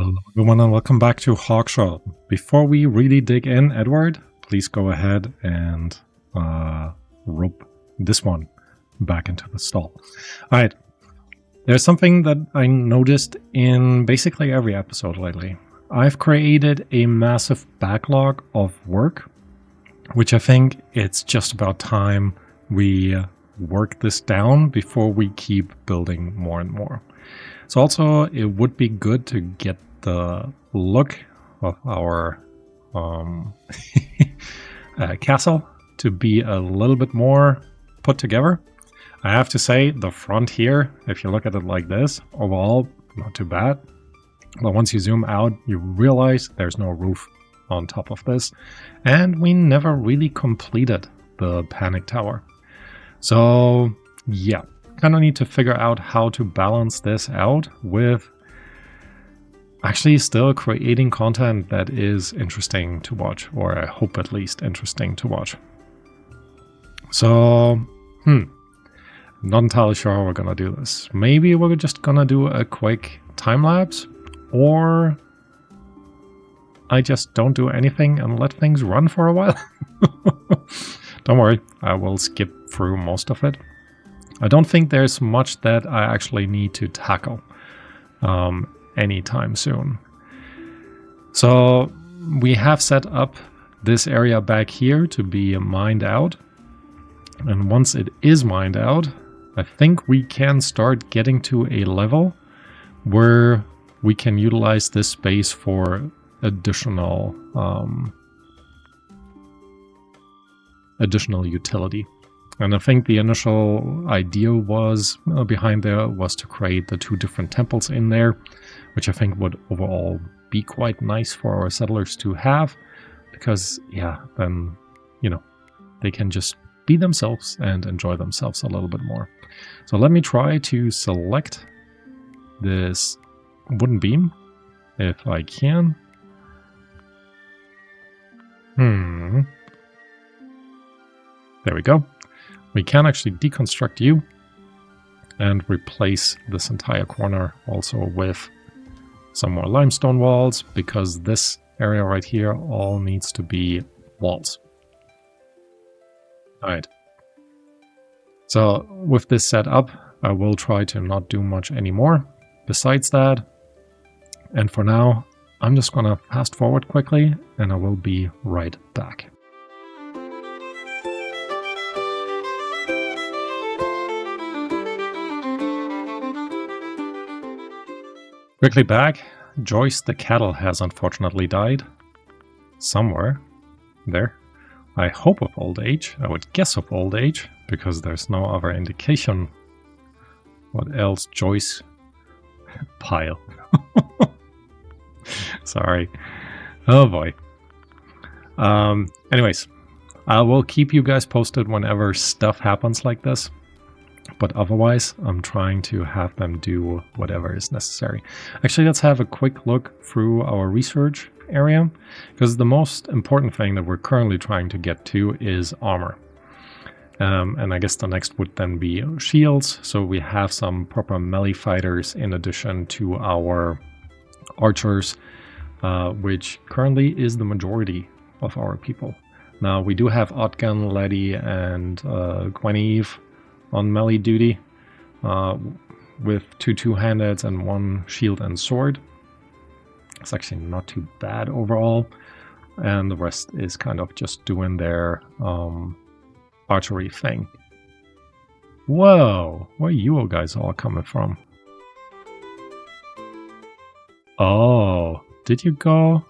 Hello, everyone, and welcome back to Hawkshaw. Before we really dig in, Edward, please go ahead and rope this one back into the stall. All right. There's something that I noticed in basically every episode lately. I've created a massive backlog of work, which I think it's just about time we work this down before we keep building more and more. So also, it would be good to get the look of our castle to be a little bit more put together. I have to say, the front here, if you look at it like this, overall, not too bad. But once you zoom out, you realize there's no roof on top of this. And we never really completed the panic tower. So, yeah. Kind of need to figure out how to balance this out with actually still creating content that is interesting to watch, or I hope at least interesting to watch. So, not entirely sure how we're gonna do this. Maybe we're just gonna do a quick time lapse, or I just don't do anything and let things run for a while. Don't worry, I will skip through most of it. I don't think there's much that I actually need to tackle anytime soon. So we have set up this area back here to be mined out. And once it is mined out, I think we can start getting to a level where we can utilize this space for additional utility. And I think the initial idea was behind there was to create the two different temples in there, which I think would overall be quite nice for our settlers to have, because then, they can just be themselves and enjoy themselves a little bit more. So let me try to select this wooden beam if I can. There we go. We can actually deconstruct you and replace this entire corner also with some more limestone walls, because this area right here all needs to be walls. All right. So with this set up, I will try to not do much anymore besides that. And for now, I'm just going to fast forward quickly and I will be right back. Quickly back, Joyce the cattle has unfortunately died. Somewhere. There. I hope of old age. I would guess of old age, because there's no other indication. What else? Joyce. Pile. Sorry. Oh boy. Anyways, I will keep you guys posted whenever stuff happens like this. But otherwise, I'm trying to have them do whatever is necessary. Actually, let's have a quick look through our research area, because the most important thing that we're currently trying to get to is armor. And I guess the next would then be shields. So we have some proper melee fighters in addition to our archers, which currently is the majority of our people. Now, we do have Otgun, Letty, and Gweneve on melee duty, with two two-handeds and one shield and sword. It's actually not too bad overall, and the rest is kind of just doing their archery thing. Whoa, where are you guys all coming from? Oh, did you go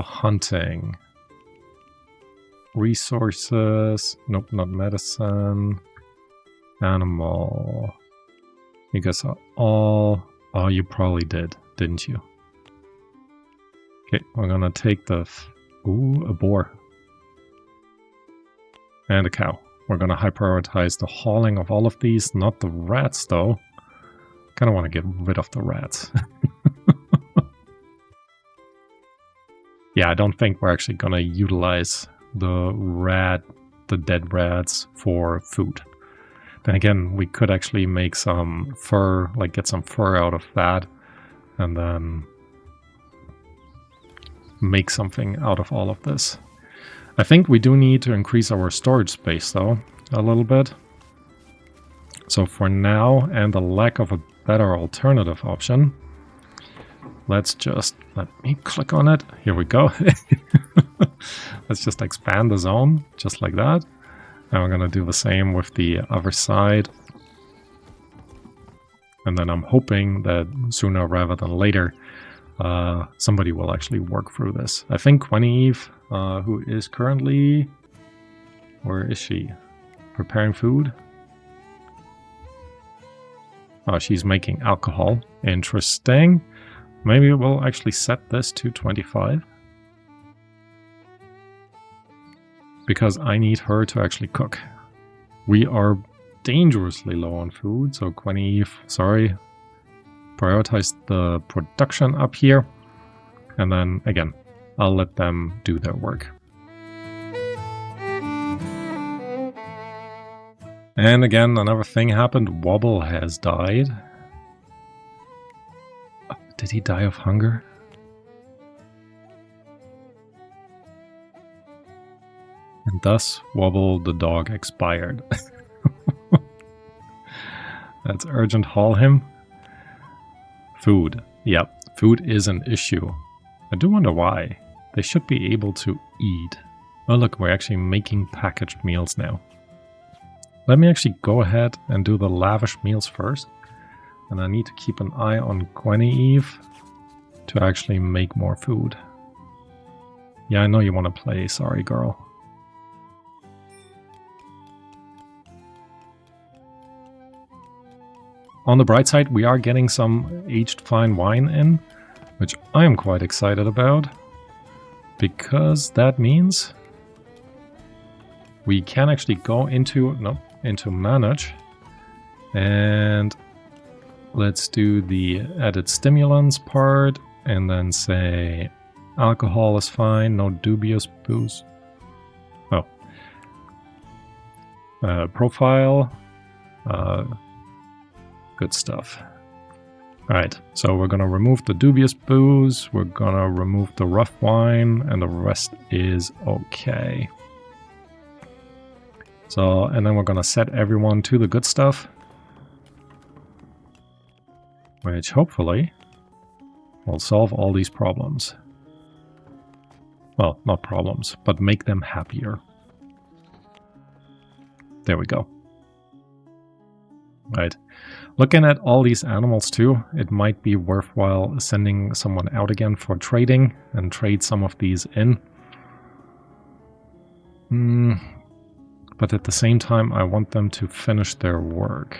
hunting? Resources. Nope, not medicine. Animal. You guys are all... Oh, you probably did, didn't you? Okay, we're gonna take the... Ooh, a boar. And a cow. We're gonna high prioritize the hauling of all of these, not the rats though. Kinda wanna get rid of the rats. Yeah, I don't think we're actually gonna utilize the dead rats for food. Then again, we could actually make some fur, like get some fur out of that, and then make something out of all of this. I think we do need to increase our storage space though, a little bit. So for now, and the lack of a better alternative option, let's just, let me click on it. Here we go. Let's just expand the zone, just like that. And we're gonna do the same with the other side. And then I'm hoping that sooner rather than later, somebody will actually work through this. I think Queneve, who is currently, where is she? Preparing food? Oh, she's making alcohol. Interesting. Maybe we'll actually set this to 25. Because I need her to actually cook. We are dangerously low on food, so Queneve, sorry. Prioritize the production up here. And then, again, I'll let them do their work. And again, another thing happened. Wobble has died. Oh, did he die of hunger? And thus, Wobble the dog expired. Let's urgent haul him. Food. Yep, food is an issue. I do wonder why. They should be able to eat. Oh look, we're actually making packaged meals now. Let me actually go ahead and do the lavish meals first. And I need to keep an eye on Queneve to actually make more food. Yeah, I know you want to play, sorry girl. On the bright side, we are getting some aged fine wine in, which I am quite excited about, because that means we can actually go into manage, and let's do the added stimulants part, and then say alcohol is fine, no dubious booze. Oh. Profile. Good stuff. Alright, so we're gonna remove the dubious booze, we're gonna remove the rough wine, and the rest is okay. So, and then we're gonna set everyone to the good stuff, which hopefully will solve all these problems. Well, not problems, but make them happier. There we go. Right. Looking at all these animals too, it might be worthwhile sending someone out again for trading and trade some of these in. But at the same time, I want them to finish their work.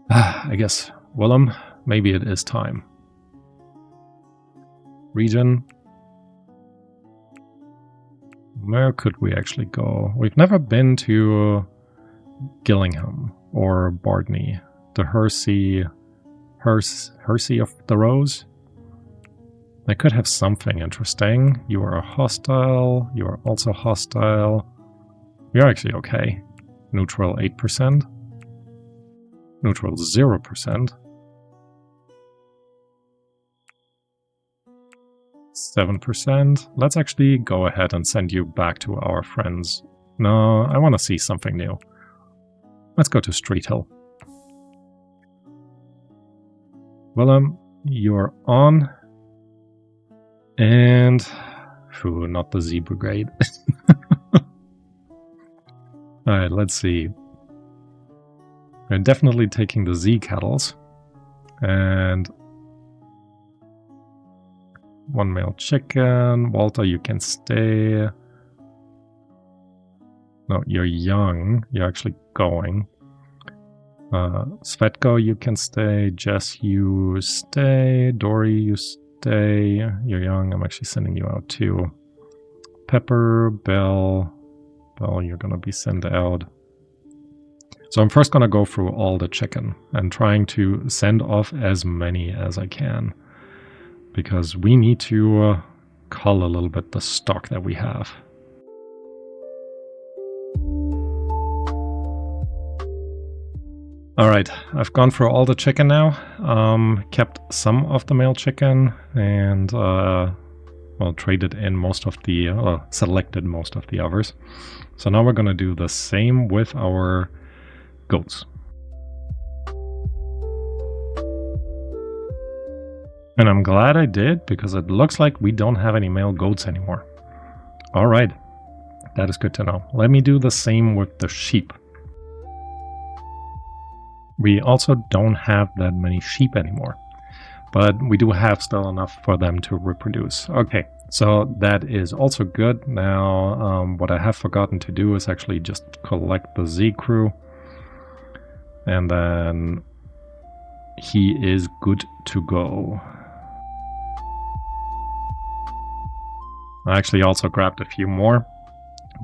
I guess, Willem, maybe it is time. Region. Where could we actually go? We've never been to Gillingham or Bardney. The Hersey of the Rose. They could have something interesting. You are hostile. You are also hostile. We are actually okay. Neutral 8%. Neutral 0%. 7%. Let's actually go ahead and send you back to our friends. No, I want to see something new. Let's go to Street Hill. Willem, you're on. And... Phew, not the Z Brigade. Alright, let's see. We're definitely taking the Z Kettles. And... one male chicken. Walter, you can stay. No, you're young. You're actually going. Svetko, you can stay. Jess, you stay. Dory, you stay. You're young. I'm actually sending you out too. Pepper, Belle. Belle, you're gonna be sent out. So I'm first gonna go through all the chicken and trying to send off as many as I can. Because we need to cull a little bit the stock that we have. Alright, I've gone through all the chicken now. Kept some of the male chicken and well, traded in most of the, selected most of the others. So now we're gonna do the same with our goats. And I'm glad I did, because it looks like we don't have any male goats anymore. Alright, that is good to know. Let me do the same with the sheep. We also don't have that many sheep anymore, but we do have still enough for them to reproduce. Okay, so that is also good. Now, what I have forgotten to do is actually just collect the Z crew, and then he is good to go. I actually also grabbed a few more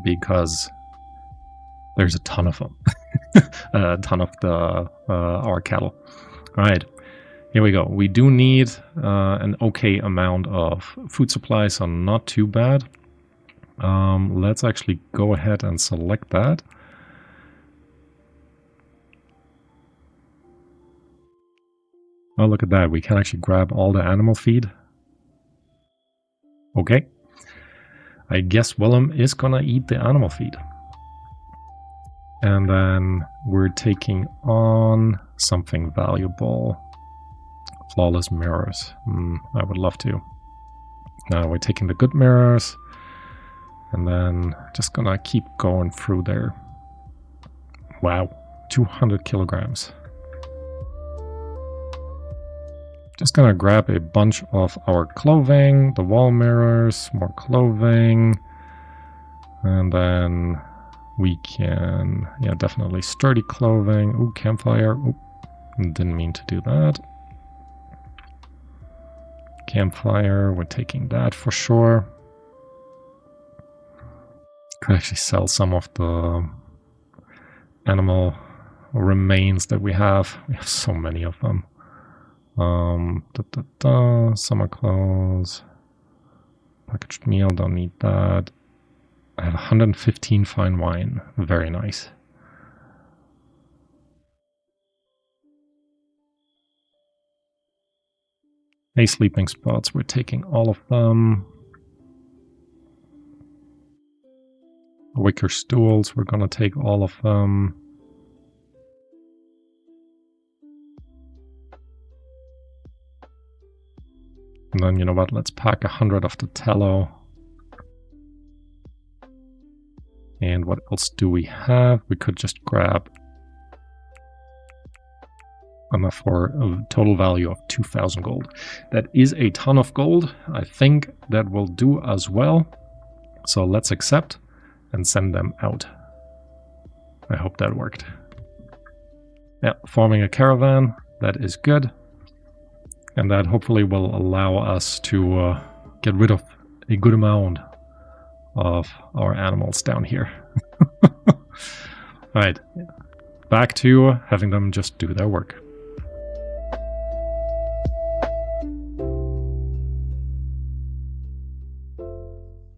because there's a ton of them. A ton of the our cattle. All right, here we go. We do need an okay amount of food supply, so not too bad. Let's actually go ahead and select that. Oh, look at that. We can actually grab all the animal feed. Okay. I guess Willem is gonna eat the animal feed. And then we're taking on something valuable. Flawless mirrors. I would love to. Now we're taking the good mirrors. And then just gonna keep going through there. Wow, 200 kilograms. Just gonna grab a bunch of our clothing, the wall mirrors, more clothing. And then we can, yeah, definitely sturdy clothing. Ooh, campfire. Ooh, didn't mean to do that. Campfire, we're taking that for sure. Could actually sell some of the animal remains that we have. We have so many of them. Summer clothes. Packaged meal, don't need that. I have 115 fine wine. Very nice. Hey, sleeping spots. We're taking all of them. Wicker stools. We're gonna take all of them. And then, you know what? Let's pack 100 of the tallow. And what else do we have? We could just grab enough for a total value of 2,000 gold. That is a ton of gold. I think that will do as well. So let's accept and send them out. I hope that worked. Yeah, forming a caravan. That is good. And that hopefully will allow us to get rid of a good amount of our animals down here. Alright, back to having them just do their work.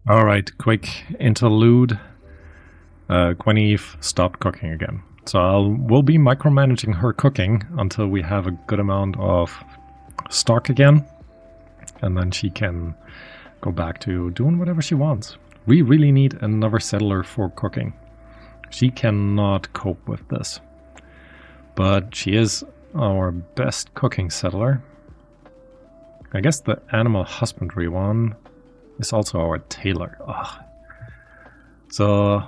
Alright, quick interlude. Queneve stopped cooking again. So we'll be micromanaging her cooking until we have a good amount of stock again. And then she can go back to doing whatever she wants. We really need another settler for cooking. She cannot cope with this. But she is our best cooking settler. I guess the animal husbandry one is also our tailor. Ugh. So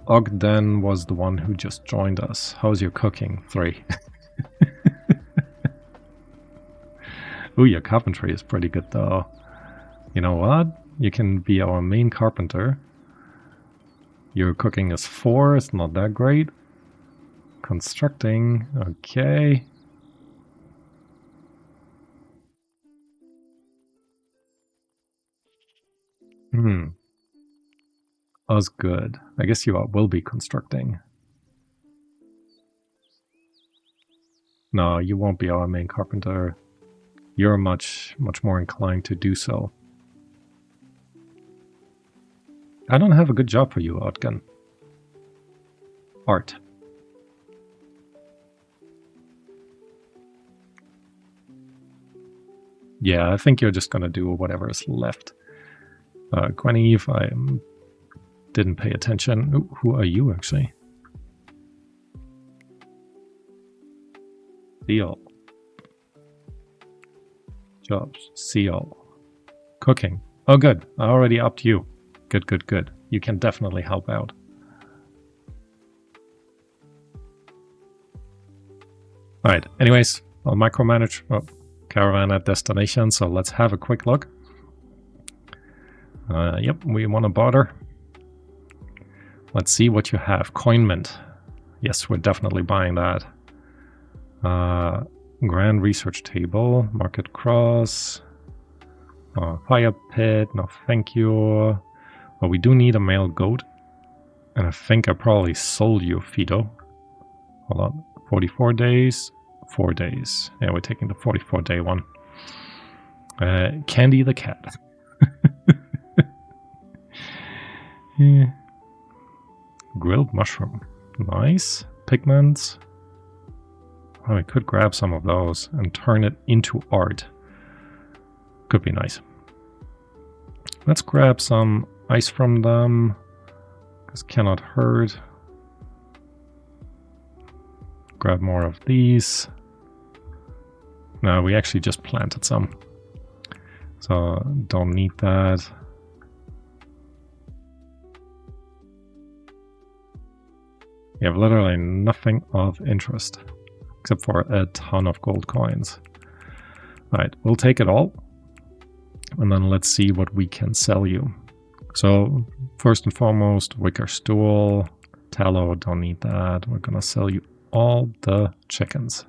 Ogden was the one who just joined us. How's your cooking? 3. Ooh, your carpentry is pretty good though. You know what? You can be our main carpenter. Your cooking is 4, it's not that great. Constructing, okay. That's good. I guess you will be constructing. No, you won't be our main carpenter. You're much more inclined to do so. I don't have a good job for you, Otgen. Art. Yeah, I think you're just gonna do whatever is left. Gweneve, I didn't pay attention. Ooh, who are you, actually? Seal. Jobs. Seal. Cooking. Oh, good. I already upped you. Good, good, good. You can definitely help out. Alright, anyways, I'll micromanage caravan at destination, so let's have a quick look. Yep, we want to barter. Let's see what you have. Coin mint. Yes, we're definitely buying that. Grand research table. Market cross. Fire pit. No, thank you. But we do need a male goat. And I think I probably sold you, Fido. Hold on. 44 days. 4 days. Yeah, we're taking the 44-day one. Candy the cat. Yeah. Grilled mushroom. Nice. Pigments. Oh, we could grab some of those and turn it into art. Could be nice. Let's grab some ice from them. Because cannot hurt. Grab more of these. No, we actually just planted some. So don't need that. We have literally nothing of interest. Except for a ton of gold coins. Alright, we'll take it all. And then let's see what we can sell you. So, first and foremost, wicker stool. Tallow, don't need that. We're gonna sell you all the chickens.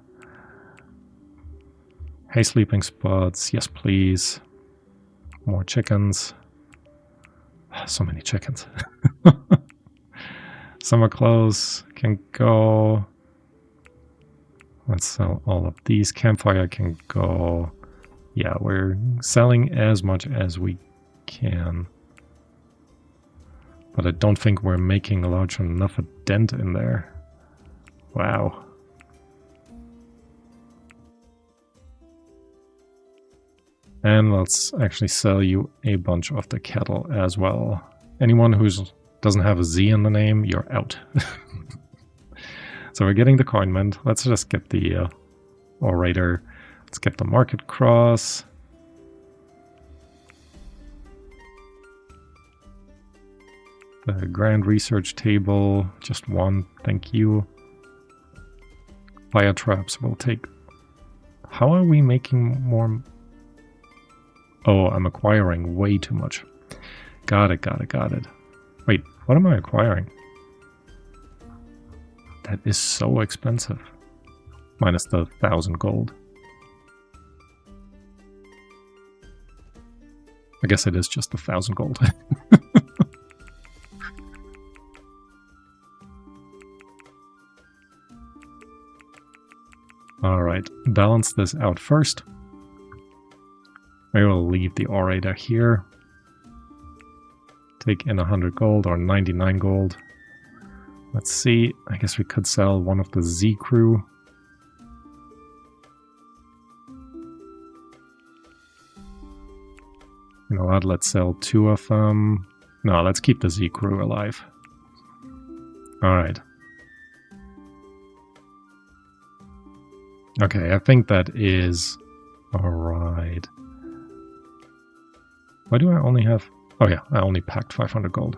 Hay sleeping spots, yes please. More chickens. So many chickens. Summer clothes can go. Let's sell all of these. Campfire can go. Yeah, we're selling as much as we can. But I don't think we're making a large enough a dent in there. Wow. And let's actually sell you a bunch of the cattle as well. Anyone who doesn't have a Z in the name, you're out. So we're getting the coin mint. Let's just get the orator. Let's get the market cross. The grand research table, just one, thank you. Fire traps will take... How are we making more... Oh, I'm acquiring way too much. Got it, got it, got it. Wait, what am I acquiring? That is so expensive. Minus the 1,000 gold. I guess it is just 1,000 gold. Alright, balance this out first. I will leave the orator here. Take in 100 gold or 99 gold. Let's see, I guess we could sell one of the Z crew. You know what, let's sell 2 of them. No, let's keep the Z crew alive. Alright. Okay, I think that is alright. Why do I only have... Oh yeah, I only packed 500 gold.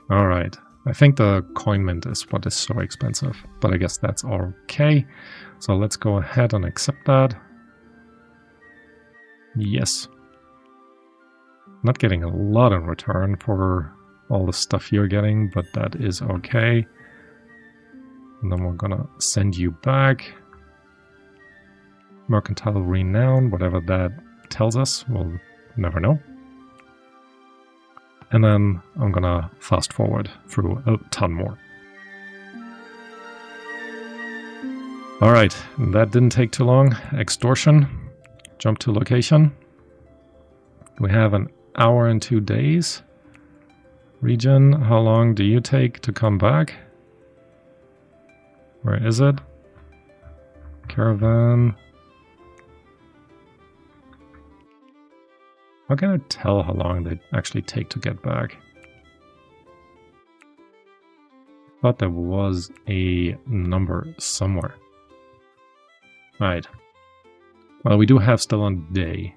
Alright, I think the coin mint is what is so expensive, but I guess that's okay. So let's go ahead and accept that. Yes. Not getting a lot in return for all the stuff you're getting, but that is okay. And then we're gonna send you back. Mercantile renown, whatever that tells us, we'll never know. And then I'm gonna fast forward through a ton more. Alright, that didn't take too long. Extortion. Jump to location. We have an hour and 2 days. Region, how long do you take to come back? Where is it? Caravan. How can I tell how long they actually take to get back? Thought there was a number somewhere. Right. Well, we do have still a day.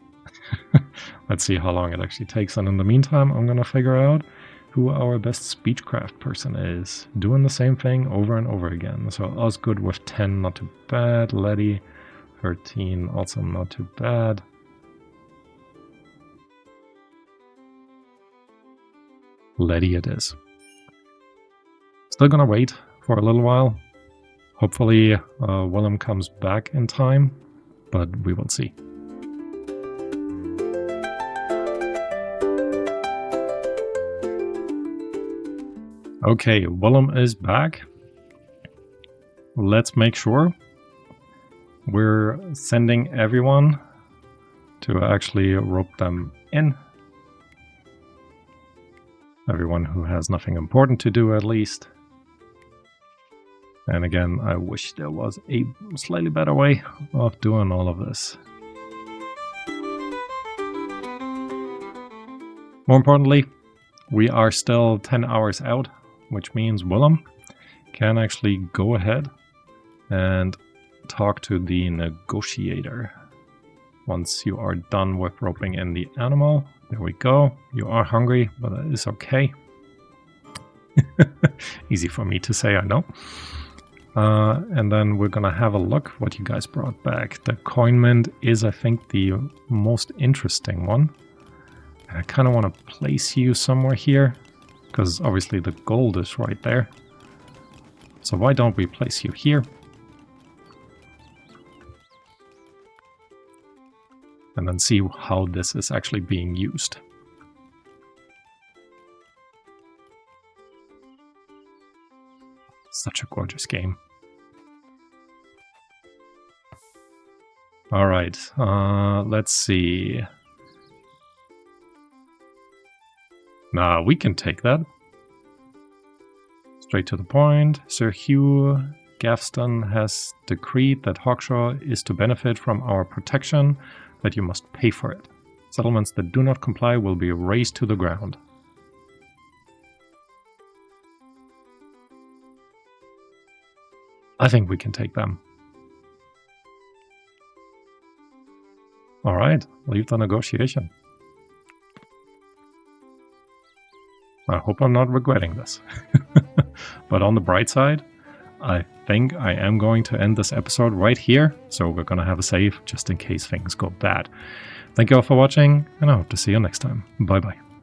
Let's see how long it actually takes. And in the meantime, I'm going to figure out who our best speechcraft person is. Doing the same thing over and over again. So Osgood with 10, not too bad. Letty, 13, also not too bad. Letty it is. Still gonna wait for a little while. Hopefully Willem comes back in time, but we will see. Okay, Willem is back. Let's make sure we're sending everyone to actually rope them in. Everyone who has nothing important to do, at least. And again, I wish there was a slightly better way of doing all of this. More importantly, we are still 10 hours out, which means Willem can actually go ahead and talk to the negotiator. Once you are done with roping in the animal, there we go. You are hungry, but that is okay. Easy for me to say, I know. And then we're gonna have a look what you guys brought back. The coinment is, I think, the most interesting one. And I kind of want to place you somewhere here, because obviously the gold is right there. So why don't we place you here? And then see how this is actually being used. Such a gorgeous game. All right, let's see. Nah, we can take that. Straight to the point. Sir Hugh Gavston has decreed that Hawkshaw is to benefit from our protection, that you must pay for it. Settlements that do not comply will be razed to the ground. I think we can take them. Alright, leave the negotiation. I hope I'm not regretting this. But on the bright side, I think I am going to end this episode right here, so we're going to have a save just in case things go bad. Thank you all for watching, and I hope to see you next time. Bye bye.